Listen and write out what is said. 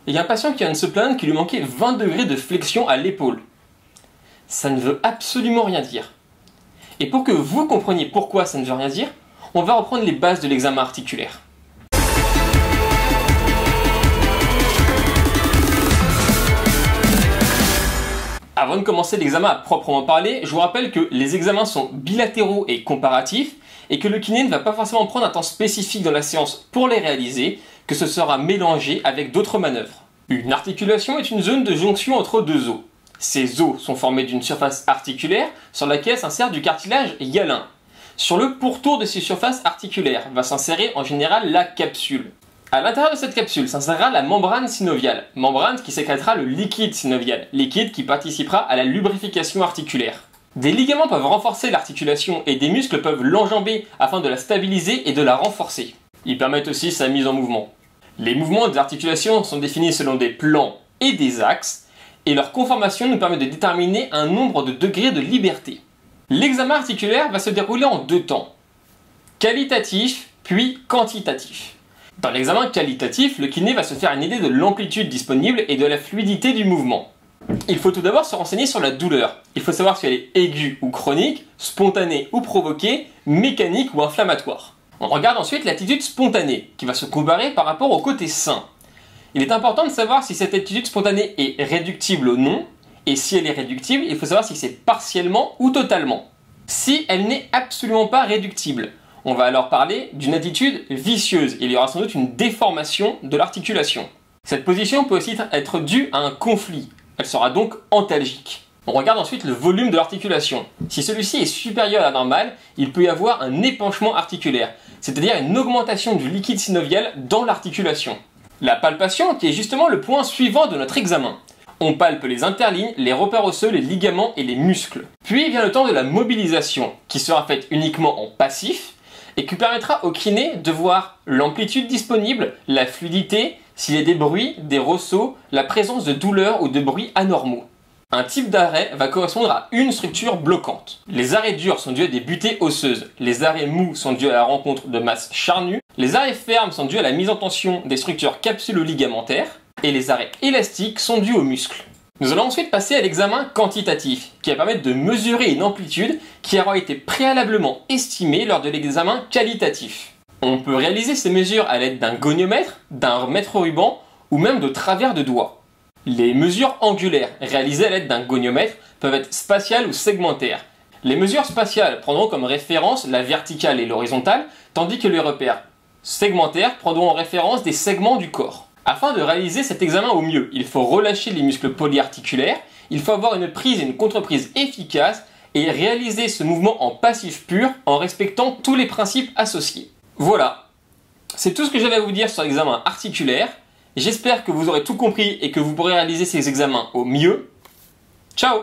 il y a un patient qui vient de se plaindre qu'il lui manquait 20 degrés de flexion à l'épaule. Ça ne veut absolument rien dire. Et pour que vous compreniez pourquoi ça ne veut rien dire, on va reprendre les bases de l'examen articulaire. Avant de commencer l'examen à proprement parler, je vous rappelle que les examens sont bilatéraux et comparatifs et que le kiné ne va pas forcément prendre un temps spécifique dans la séance pour les réaliser, que ce sera mélangé avec d'autres manœuvres. Une articulation est une zone de jonction entre deux os. Ces os sont formés d'une surface articulaire sur laquelle s'insère du cartilage hyalin. Sur le pourtour de ces surfaces articulaires va s'insérer en général la capsule. À l'intérieur de cette capsule s'insérera la membrane synoviale, membrane qui sécrétera le liquide synovial, liquide qui participera à la lubrification articulaire. Des ligaments peuvent renforcer l'articulation et des muscles peuvent l'enjamber afin de la stabiliser et de la renforcer. Ils permettent aussi sa mise en mouvement. Les mouvements des articulations sont définis selon des plans et des axes, et leur conformation nous permet de déterminer un nombre de degrés de liberté. L'examen articulaire va se dérouler en deux temps, qualitatif puis quantitatif. Dans l'examen qualitatif, le kiné va se faire une idée de l'amplitude disponible et de la fluidité du mouvement. Il faut tout d'abord se renseigner sur la douleur. Il faut savoir si elle est aiguë ou chronique, spontanée ou provoquée, mécanique ou inflammatoire. On regarde ensuite l'attitude spontanée, qui va se comparer par rapport au côté sain. Il est important de savoir si cette attitude spontanée est réductible ou non, et si elle est réductible, il faut savoir si c'est partiellement ou totalement. Si elle n'est absolument pas réductible, on va alors parler d'une attitude vicieuse. Il y aura sans doute une déformation de l'articulation. Cette position peut aussi être due à un conflit. Elle sera donc antalgique. On regarde ensuite le volume de l'articulation. Si celui-ci est supérieur à la normale, il peut y avoir un épanchement articulaire, c'est-à-dire une augmentation du liquide synovial dans l'articulation. La palpation, qui est justement le point suivant de notre examen. On palpe les interlignes, les repères osseux, les ligaments et les muscles. Puis vient le temps de la mobilisation, qui sera faite uniquement en passif, et qui permettra au kiné de voir l'amplitude disponible, la fluidité, s'il y a des bruits, des ressauts, la présence de douleurs ou de bruits anormaux. Un type d'arrêt va correspondre à une structure bloquante. Les arrêts durs sont dus à des butées osseuses, les arrêts mous sont dus à la rencontre de masses charnues, les arrêts fermes sont dus à la mise en tension des structures capsulo-ligamentaires, et les arrêts élastiques sont dus aux muscles. Nous allons ensuite passer à l'examen quantitatif, qui va permettre de mesurer une amplitude qui aura été préalablement estimée lors de l'examen qualitatif. On peut réaliser ces mesures à l'aide d'un goniomètre, d'un mètre-ruban ou même de travers de doigts. Les mesures angulaires réalisées à l'aide d'un goniomètre peuvent être spatiales ou segmentaires. Les mesures spatiales prendront comme référence la verticale et l'horizontale, tandis que les repères segmentaires prendront en référence des segments du corps. Afin de réaliser cet examen au mieux, il faut relâcher les muscles polyarticulaires, il faut avoir une prise et une contre-prise efficaces et réaliser ce mouvement en passif pur en respectant tous les principes associés. Voilà, c'est tout ce que j'avais à vous dire sur l'examen articulaire. J'espère que vous aurez tout compris et que vous pourrez réaliser ces examens au mieux. Ciao!